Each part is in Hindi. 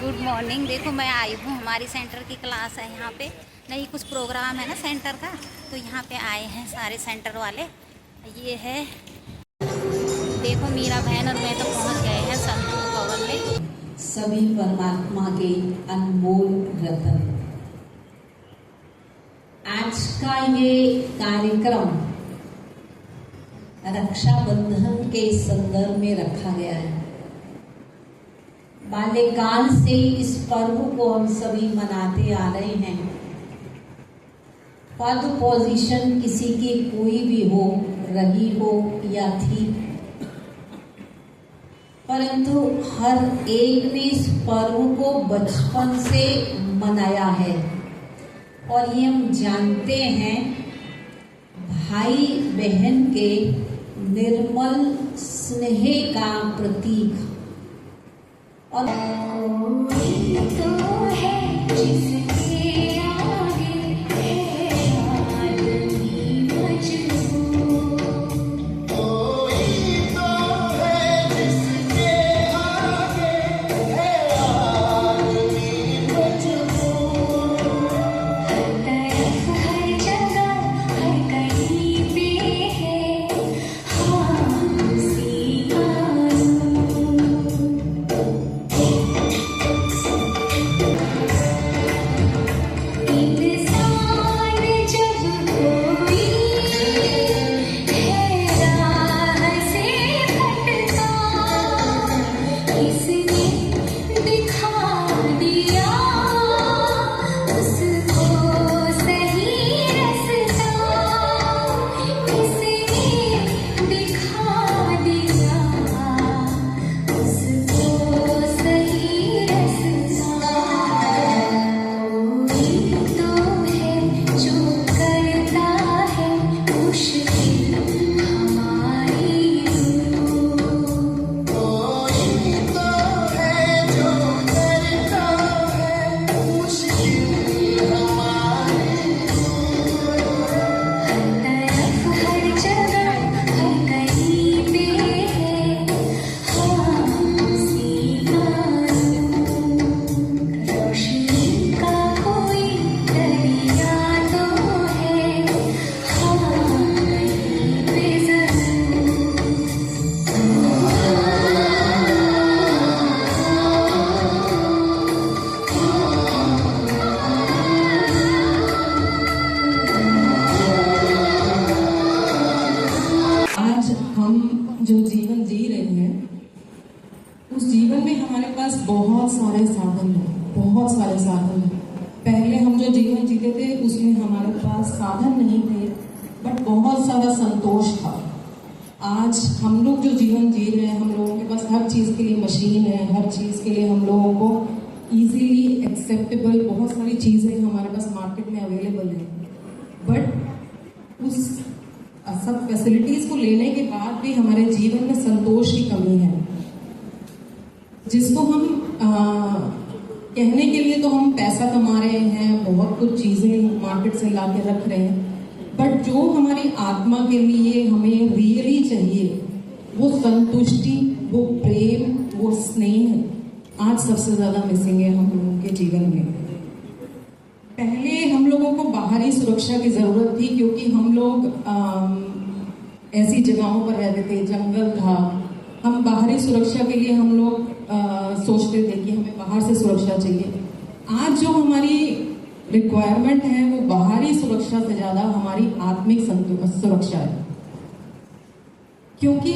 Good morning. देखो मैं आई हूँ, हमारी सेंटर की क्लास है यहाँ पे। नहीं कुछ प्रोग्राम है ना सेंटर का, तो यहाँ पे आए हैं सारे सेंटर वाले। ये है देखो, मीरा बहन और मैं तो पहुँच गए हैं संतोष भवन में। सभी परमात्मा के अनमोल रतन। आज का ये कार्यक्रम रक्षाबंधन के संदर्भ में रखा गया है। बाल्यकाल से इस पर्व को हम सभी मनाते आ रहे हैं। पद पोजीशन किसी की कोई भी हो, रही हो या थी, परंतु हर एक ने इस पर्व को बचपन से मनाया है। और ये हम जानते हैं, भाई बहन के निर्मल स्नेह का प्रतीक। और तो है जिसके आगे है आदमी मजबूर। कोई तो है जिसके आगे है आदमी मजबूर। हर तरफ हर जगह हर कहीं पे है उसी का जो जीवन जी रहे हैं, उस जीवन में हमारे पास बहुत सारे साधन हैं, बहुत सारे साधन हैं। पहले हम जो जीवन जीते थे उसमें हमारे पास साधन नहीं थे, बट बहुत सारा संतोष था। आज हम लोग जो जीवन जी रहे हैं, हम लोगों के पास हर चीज़ के लिए मशीन है, हर चीज़ के लिए हम लोगों को इजीली एक्सेप्टेबल बहुत सारी चीज़ें हमारे पास मार्केट में अवेलेबल है। बट उस सब फैसिलिटीज को लेने के बाद भी हमारे जीवन में संतोष की कमी है, जिसको हम कहने के लिए तो हम पैसा कमा रहे हैं, बहुत कुछ चीजें मार्केट से ला के रख रहे हैं, बट जो हमारी आत्मा के लिए हमें रियली चाहिए, वो संतुष्टि, वो प्रेम, वो स्नेह आज सबसे ज्यादा मिसिंग है हम लोगों के जीवन में। पहले हम लोगों को बाहरी सुरक्षा की जरूरत थी, क्योंकि हम लोग ऐसी जगहों पर रहते थे, जंगल था। हम बाहरी सुरक्षा के लिए हम लोग सोचते थे कि हमें बाहर से सुरक्षा चाहिए। आज जो हमारी रिक्वायरमेंट है वो बाहरी सुरक्षा से ज्यादा हमारी आत्मिक सुरक्षा है, क्योंकि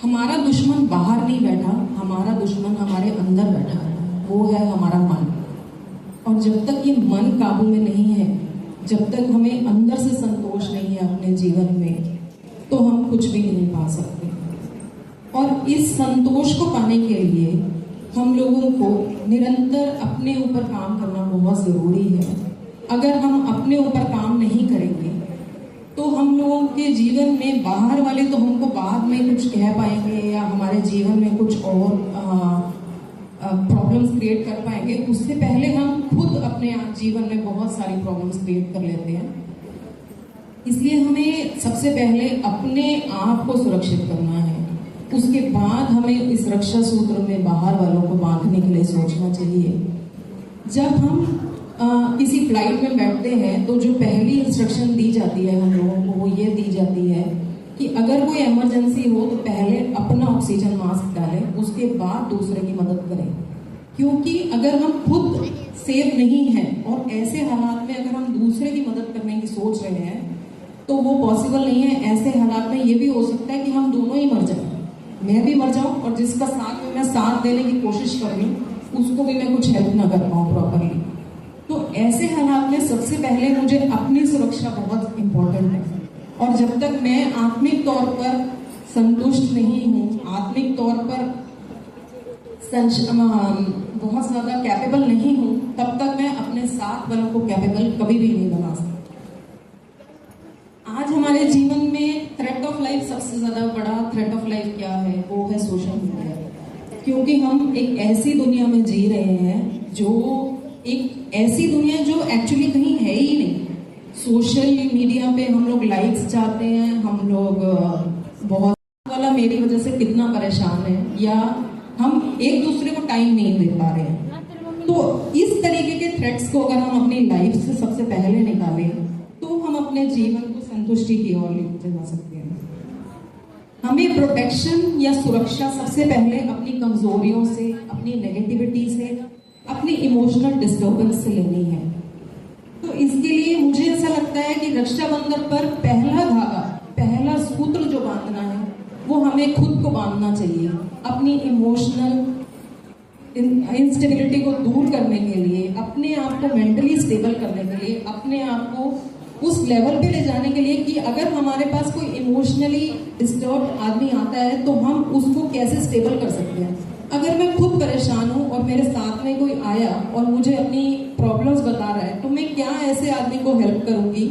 हमारा दुश्मन बाहर नहीं बैठा, हमारा दुश्मन हमारे अंदर बैठा है, वो है हमारा मन। और जब तक ये मन काबू में नहीं है, जब तक हमें अंदर से संतोष नहीं है अपने जीवन में, तो हम कुछ भी नहीं पा सकते। और इस संतोष को पाने के लिए हम लोगों को निरंतर अपने ऊपर काम करना बहुत जरूरी है। अगर हम अपने ऊपर काम नहीं करेंगे तो हम लोगों के जीवन में बाहर वाले तो हमको बाद में कुछ कह पाएंगे, या हमारे जीवन में कुछ और प्रॉब्लम्स क्रिएट कर पाएंगे। उससे पहले हम खुद अपने जीवन में बहुत सारी प्रॉब्लम्स क्रिएट कर लेते हैं। इसलिए हमें सबसे पहले अपने आप को सुरक्षित करना है, उसके बाद हमें इस रक्षा सूत्र में बाहर वालों को बांधने के लिए सोचना चाहिए। जब हम किसी फ्लाइट में बैठते हैं तो जो पहली इंस्ट्रक्शन दी जाती है हम लोगों को वो ये दी जाती है कि अगर कोई इमरजेंसी हो तो पहले अपना ऑक्सीजन मास्क डालें, उसके बाद दूसरे की मदद करें। क्योंकि अगर हम खुद सेफ नहीं हैं और ऐसे हालात में अगर हम दूसरे की मदद करने की सोच रहे हैं तो वो पॉसिबल नहीं है। ऐसे हालात में ये भी हो सकता है कि हम दोनों ही मर जाएं, मैं भी मर जाऊं और जिसका साथ में मैं साथ देने की कोशिश कर रही हूँ उसको भी मैं कुछ हेल्प ना कर पाऊँ प्रॉपरली। तो ऐसे हालात में सबसे पहले मुझे अपनी सुरक्षा बहुत इम्पोर्टेंट है। और जब तक मैं आत्मिक तौर पर संतुष्ट नहीं हूँ, आत्मिक तौर पर बहुत ज्यादा कैपेबल नहीं हूँ, तब तक मैं अपने साथ वालों को कैपेबल कभी भी नहीं बना सकती। आज हमारे जीवन में थ्रेट ऑफ लाइफ, सबसे ज्यादा बड़ा थ्रेट ऑफ लाइफ क्या है? वो है सोशल मीडिया। क्योंकि हम एक ऐसी दुनिया में जी रहे हैं जो एक ऐसी दुनिया जो एक्चुअली कहीं है ही नहीं। सोशल मीडिया पे हम लोग लाइक्स चाहते हैं, हम लोग बहुत वाला मेरी वजह से कितना परेशान है, या हम एक दूसरे को टाइम नहीं दे पा रहे हैं। तो इस तरीके के थ्रेट्स को अगर हम अपनी लाइफ से सबसे पहले निकालें तो हम अपने जीवन को संतुष्टि की ओर लेके जा सकते हैं। हमें प्रोटेक्शन या सुरक्षा सबसे पहले अपनी कमजोरियों से, अपनी नेगेटिविटी से, अपनी इमोशनल डिस्टर्बेंस से लेनी है। तो इसके लिए मुझे ऐसा लगता है कि रक्षाबंधन पर पहला धागा, पहला सूत्र जो बांधना है वो हमें खुद को बांधना चाहिए। अपनी इमोशनल इंस्टेबिलिटी को दूर करने के लिए, अपने आप को मेंटली स्टेबल करने के लिए, अपने आप को उस लेवल पे ले जाने के लिए कि अगर हमारे पास कोई इमोशनली डिस्टर्ब आदमी आता है तो हम उसको कैसे स्टेबल कर सकते हैं। अगर मैं खुद परेशान हूँ और मेरे साथ में कोई आया और मुझे अपनी प्रॉब्लम्स बता रहा है तो मैं क्या ऐसे आदमी को हेल्प करूंगी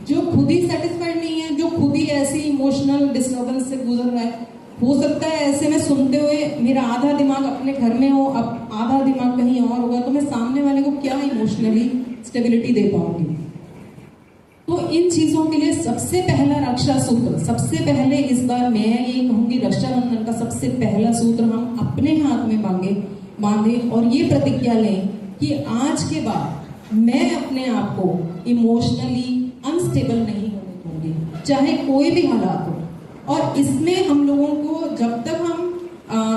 जो खुद ही सेटिस्फाइड नहीं है, जो खुद ही ऐसी इमोशनल डिस्टर्बेंस से गुजर रहा है। हो सकता है ऐसे में सुनते हुए मेरा आधा दिमाग अपने घर में हो, अब आधा दिमाग कहीं और होगा, तो मैं सामने वाले को क्या इमोशनली स्टेबिलिटी दे पाऊंगी। तो इन चीजों के लिए सबसे पहला रक्षा सूत्र, सबसे पहले इस बार मैं ये कहूंगी रक्षाबंधन का सबसे पहला सूत्र हम अपने हाथ में बांधे और ये प्रतिज्ञा लें कि आज के बाद मैं अपने आप को इमोशनली अनस्टेबल नहीं होने दूंगी, चाहे कोई भी हालात हो। और इसमें हम लोगों को जब तक हम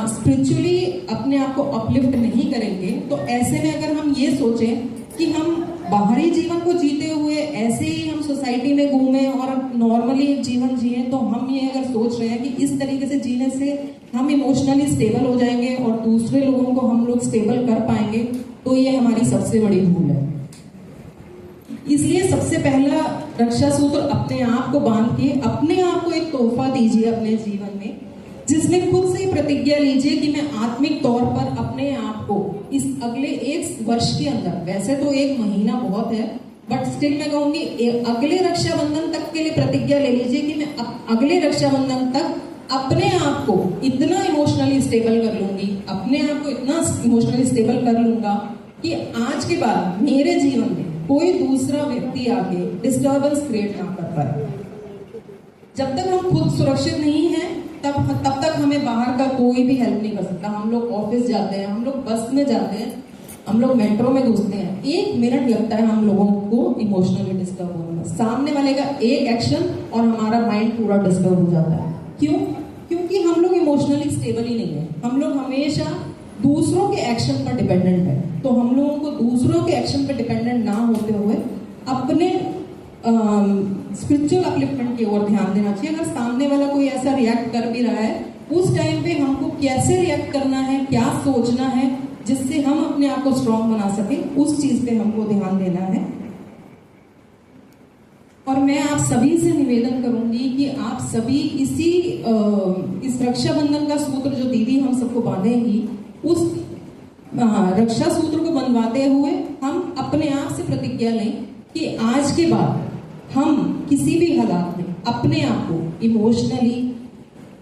स्पिरिचुअली अपने आप को अपलिफ्ट नहीं करेंगे तो ऐसे में अगर हम ये सोचें कि हम बाहरी जीवन को जीते हुए ऐसे ही हम सोसाइटी में घूमें और नॉर्मली जीवन जिए, तो हम ये अगर सोच रहे हैं कि इस तरीके से जीने से हम इमोशनली स्टेबल हो जाएंगे और दूसरे लोगों को हम लोग स्टेबल कर पाएंगे, तो ये हमारी सबसे बड़ी भूल है। इसलिए सबसे पहला रक्षा सूत्र अपने आप को बांध के अपने आप को एक तोहफा दीजिए अपने जीवन में, जिसमें खुद से प्रतिज्ञा लीजिए कि मैं आत्मिक तौर पर अपने आप को इस अगले 1 वर्ष के अंदर, वैसे तो 1 महीना बहुत है बट स्टिल मैं कहूंगी अगले रक्षाबंधन तक के लिए प्रतिज्ञा ले लीजिए कि मैं अगले रक्षाबंधन तक अपने आप को इतना इमोशनली स्टेबल कर लूंगी, अपने आप को इतना इमोशनली स्टेबल कर लूंगा कि आज के बाद मेरे जीवन में कोई दूसरा व्यक्ति आके डिस्टर्बेंस क्रिएट ना कर पाए। जब तक हम खुद सुरक्षित नहीं हैं तब तक हमें बाहर का कोई भी हेल्प नहीं कर सकता। हम लोग ऑफिस जाते हैं, हम लोग बस में जाते हैं, हम लोग मेट्रो में घुसते हैं, 1 मिनट लगता है हम लोगों को इमोशनली डिस्टर्ब होने में। सामने वाले का एक एक्शन और हमारा माइंड पूरा डिस्टर्ब हो जाता है। क्यों? क्योंकि हम लोग इमोशनली स्टेबल ही नहीं है। हम लोग हमेशा दूसरों के एक्शन पर डिपेंडेंट है। तो हम लोगों को दूसरों के एक्शन पर डिपेंडेंट ना होते हुए अपने स्पिरिचुअल अपलिफ्टमेंट की ओर ध्यान देना चाहिए। अगर सामने वाला कोई ऐसा रिएक्ट कर भी रहा है, उस टाइम पे हमको कैसे रिएक्ट करना है, क्या सोचना है जिससे हम अपने आप को स्ट्रॉन्ग बना सके, उस चीज पे हमको ध्यान देना है। और मैं आप सभी से निवेदन करूंगी कि आप सभी इस रक्षाबंधन का सूत्र जो दीदी हम सबको बांधेंगी, उस रक्षा सूत्र को बंधवाते हुए हम अपने आप से प्रतिज्ञा लें कि आज के बाद हम किसी भी हालात में अपने आप को इमोशनली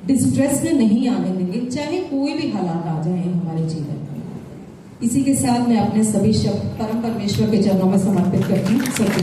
डिस्ट्रेस में नहीं आने देंगे, चाहे कोई भी हालात आ जाए हमारे जीवन में। इसी के साथ मैं अपने सभी शब्द परम परमेश्वर के चरणों में समर्पित करती हूँ। सत्य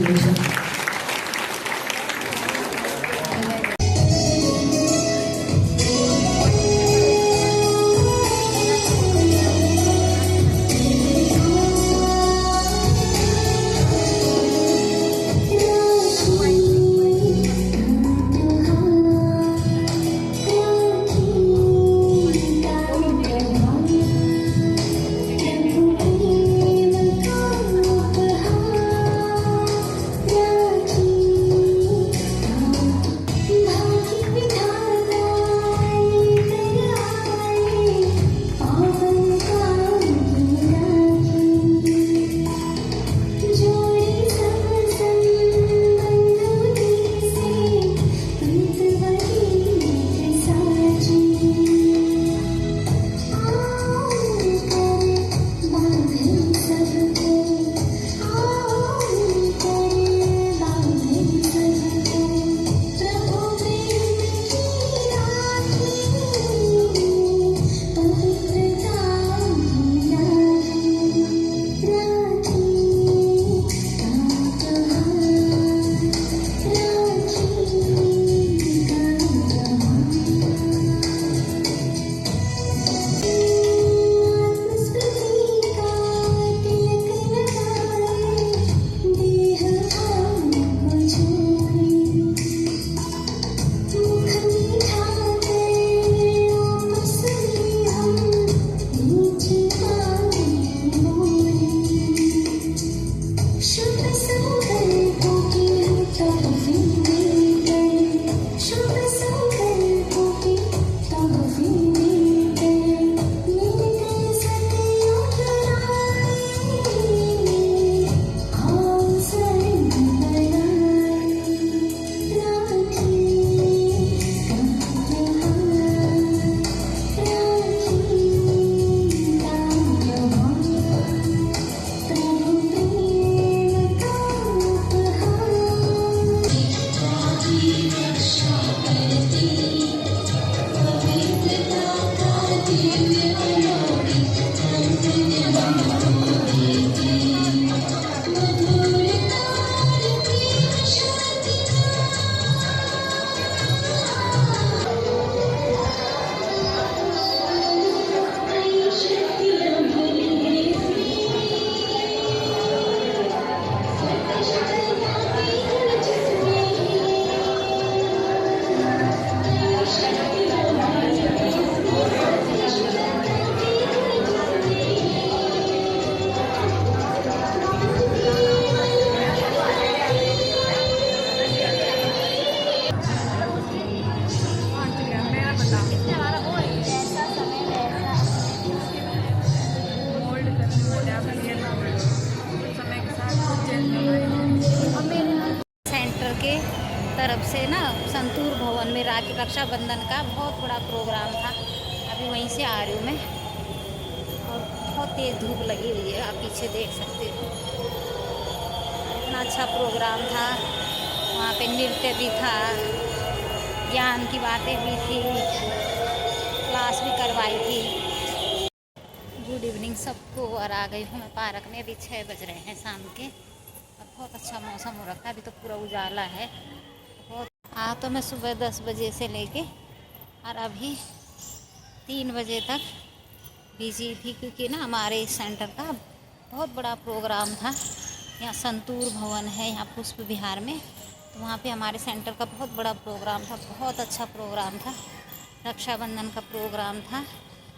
समय के साथ कुछ चेंज करवाएंगे। और मेरे सेंटर के तरफ से ना संतूर भवन में राखी रक्षाबंधन का बहुत बड़ा प्रोग्राम था। अभी वहीं से आ रही हूँ मैं, और बहुत तेज़ धूप लगी हुई है, आप पीछे देख सकते हो। इतना अच्छा प्रोग्राम था, वहाँ पे नृत्य भी था, ज्ञान की बातें भी थी, क्लास भी करवाई थी। गुड इवनिंग सबको, और आ गई हूँ मैं पार्क में। अभी 6 बज रहे हैं शाम के, और बहुत अच्छा मौसम हो रखा है। अभी तो पूरा उजाला है बहुत। तो मैं सुबह 10 बजे से लेके और अभी 3 बजे तक बिजी थी, क्योंकि ना हमारे इस सेंटर का बहुत बड़ा प्रोग्राम था। यहाँ संतूर भवन है, यहाँ पुष्प विहार में, तो वहाँ पे हमारे सेंटर का बहुत बड़ा प्रोग्राम था। बहुत अच्छा प्रोग्राम था, रक्षाबंधन का प्रोग्राम था।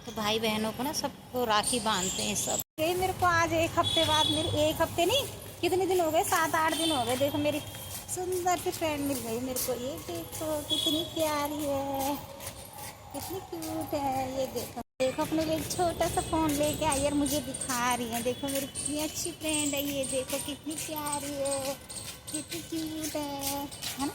तो भाई बहनों को ना सबको राखी बांधते हैं सब। ये मेरे को आज 1 हफ्ते बाद, मेरे 1 हफ्ते नहीं, कितने दिन हो गए, 7-8 दिन हो गए। देखो मेरी सुंदर सी फ्रेंड मिल गई मेरे को। ये देखो कितनी प्यारी है, कितनी क्यूट है। ये देखो देखो, अपने लिए छोटा सा फ़ोन लेके आई और मुझे दिखा रही है। देखो मेरी कितनी अच्छी फ्रेंड है, ये देखो कितनी प्यारी है, कितनी क्यूट है ना।